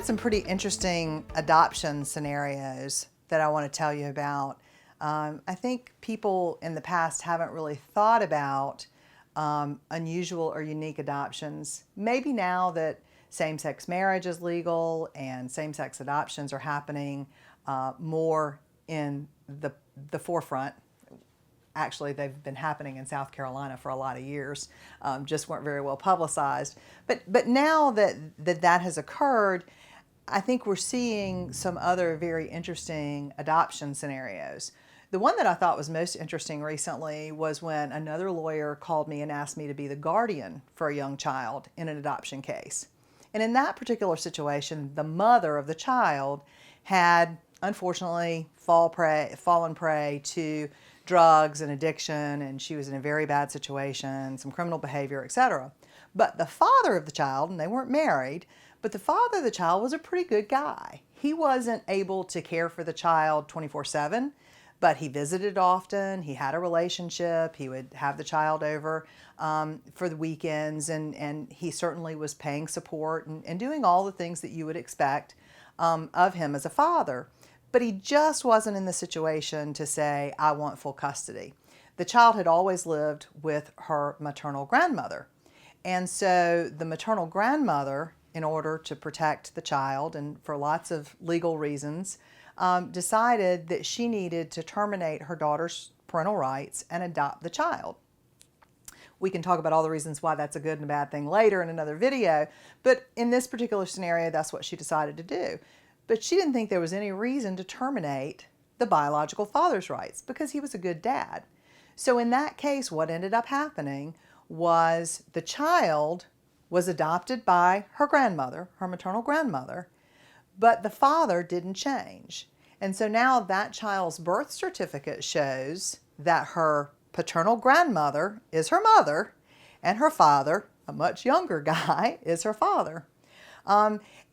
got some pretty interesting adoption scenarios that I want to tell you about. I think people in the past haven't really thought about unusual or unique adoptions. Maybe now that same-sex marriage is legal and same-sex adoptions are happening more in the forefront. Actually, they've been happening in South Carolina for a lot of years, just weren't very well publicized. But now that has occurred, I think we're seeing some other very interesting adoption scenarios. The one that I thought was most interesting recently was when another lawyer called me and asked me to be the guardian for a young child in an adoption case. And in that particular situation, the mother of the child had unfortunately fallen prey to drugs and addiction, and she was in a very bad situation, some criminal behavior, etc. But the father of the child, and they weren't married, but the father of the child was a pretty good guy. He wasn't able to care for the child 24/7, but he visited often, he had a relationship, he would have the child over for the weekends, and he certainly was paying support and doing all the things that you would expect of him as a father. But he just wasn't in the situation to say, I want full custody. The child had always lived with her maternal grandmother. And so the maternal grandmother, in order to protect the child and for lots of legal reasons, decided that she needed to terminate her daughter's parental rights and adopt the child. We can talk about all the reasons why that's a good and a bad thing later in another video, but in this particular scenario, that's what she decided to do. But she didn't think there was any reason to terminate the biological father's rights because he was a good dad. So in that case, what ended up happening was the child was adopted by her grandmother, her maternal grandmother, but the father didn't change. And so now that child's birth certificate shows that her paternal grandmother is her mother and her father, a much younger guy, is her father.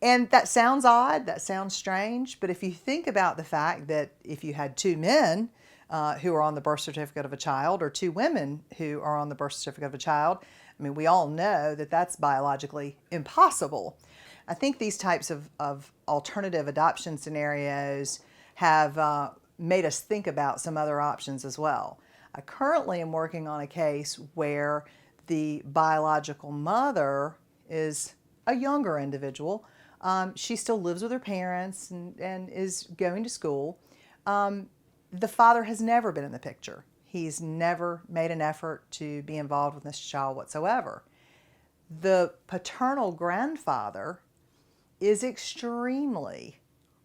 And that sounds odd, that sounds strange, but if you think about the fact that if you had two men who are on the birth certificate of a child or two women who are on the birth certificate of a child, I mean, we all know that that's biologically impossible. I think these types of alternative adoption scenarios have made us think about some other options as well. I currently am working on a case where the biological mother is a younger individual. She still lives with her parents and is going to school. The father has never been in the picture. He's never made an effort to be involved with this child whatsoever. The paternal grandfather is extremely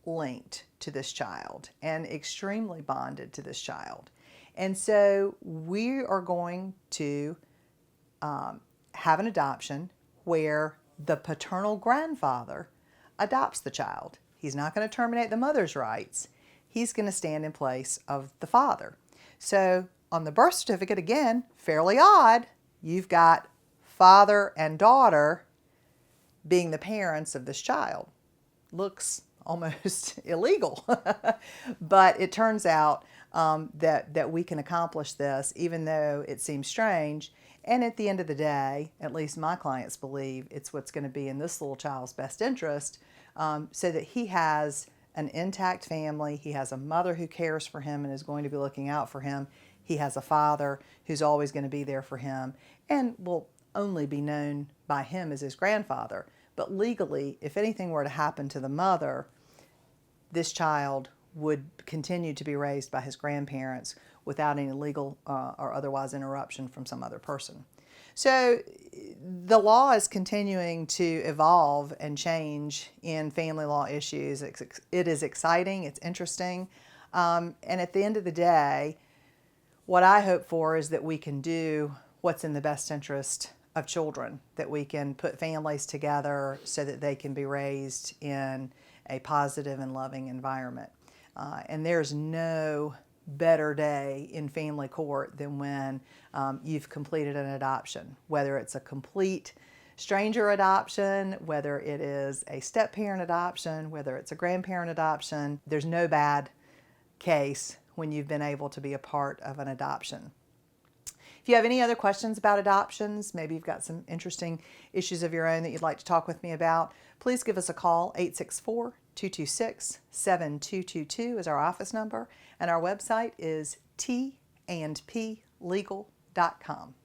linked to this child and extremely bonded to this child. And so we are going to have an adoption where the paternal grandfather adopts the child. He's not going to terminate the mother's rights. He's going to stand in place of the father. So on the birth certificate, again, fairly odd, you've got father and daughter being the parents of this child. Looks almost illegal. But it turns out that we can accomplish this even though it seems strange. And at the end of the day, at least my clients believe it's what's going to be in this little child's best interest, so that he has an intact family. He has a mother who cares for him and is going to be looking out for him. He has a father who's always going to be there for him and will only be known by him as his grandfather. But legally, if anything were to happen to the mother, this child would continue to be raised by his grandparents without any legal or otherwise interruption from some other person. So the law is continuing to evolve and change in family law issues. It is exciting, it's interesting, and at the end of the day, what I hope for is that we can do what's in the best interest of children, that we can put families together so that they can be raised in a positive and loving environment. And there's no better day in family court than when you've completed an adoption, whether it's a complete stranger adoption, whether it is a step-parent adoption, whether it's a grandparent adoption. There's no bad case when you've been able to be a part of an adoption. If you have any other questions about adoptions, maybe you've got some interesting issues of your own that you'd like to talk with me about, please give us a call. 864-226-7222 is our office number, and our website is tandplegal.com.